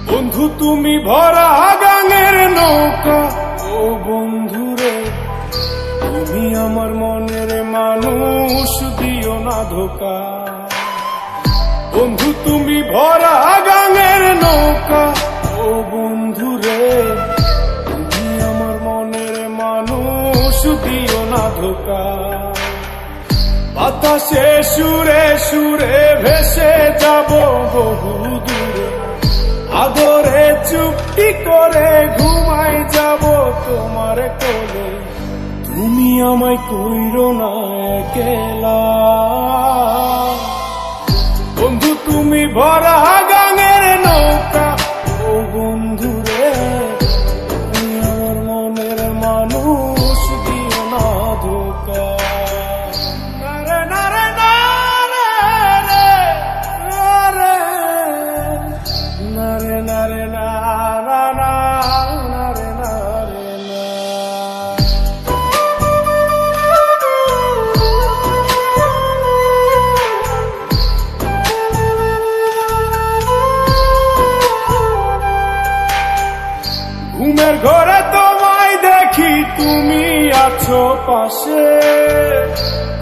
বন্ধু তুমি ভরা গাঙের নৌকা, ও বন্ধুরে তুমি আমার মনের মানুষ, দিও না ধোকা। বন্ধু তুমি ভরা গাঙের নৌকা, ও বন্ধুরে তুমি আমার মনের মানুষ, দিও না ধোকা। বাতাসে সুরে সুরে ভেসে যাব বহু দূরে, আদরে চুপটি করে ঘুমাই যাব তোমার কোলে। তুমি আমায় কইরো না একলা, বন্ধু তুমি ভরা গাঙের নৌকা, ও বন্ধুরে তুমি আমার মনের মানুষ, দিও না ধোকা। নারে নারে নারে নারে নারে নারে নারে নারে নারে না। ঘুমের ঘরে তোমায় দেখি তুমি আছো পাশে,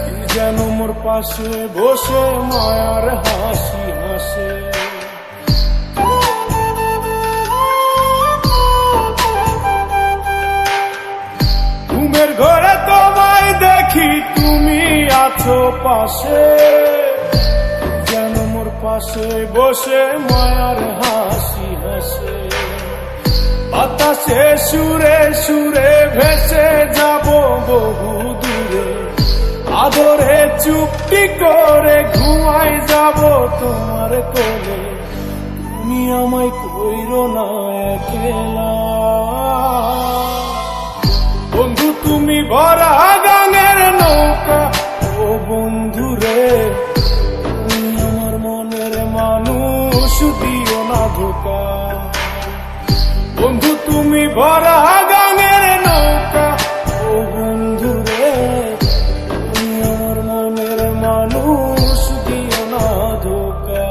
কি যেন মোর পাশে বসে মায়ার হাসি হাসে। ঘুমের ঘরে তোমায় দেখি তুমি আছো পাশে, যেন মোর পাশে বসে মায়ার হাসি হাসে। বাতাসে সুরে সুরে ভেসে যাব বহু দূরে, আদরে চুপটি করে ঘুমাই যাব তোমার কোলে। তুমি আমায় কইরো না একলা, বন্ধু তুমি ভরা গাঙের নৌকা, ও বন্ধুরে তুমি আমার মনের মানুষ, দিও না ধোকা। বন্ধু তুমি ভরা গাঙের নৌকা, ও বন্ধুরে তুমি আমার মনের মানুষ, দিও না ধোকা।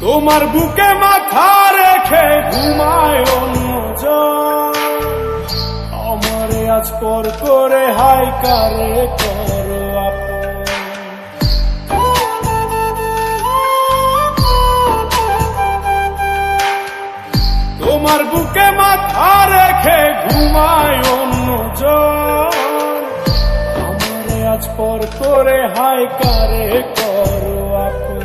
তোমার বুকে মাথা রেখে ঘুমায় অন্যজন, আমারে আজ পর করে হাই কারে করো আপন। তোমার বুকে মাথা রেখে ঘুমায় অন্যজন, আমারে আজ পর করে হাই কারে করো আপন।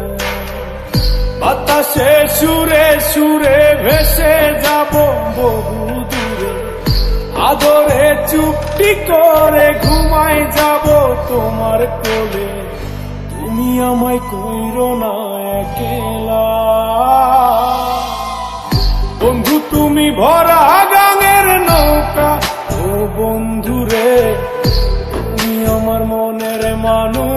বাতাসে সুরে সুরে ভেসে যাব বহু দূরে, আদরে চুপটি করে ঘুমাই যাব তোমার কোলে। তুমি আমায় কইরো না একলা, বন্ধু তুমি ভরা গাঙের নৌকা, ও বন্ধুরে তুমি আমার মনের মানুষ,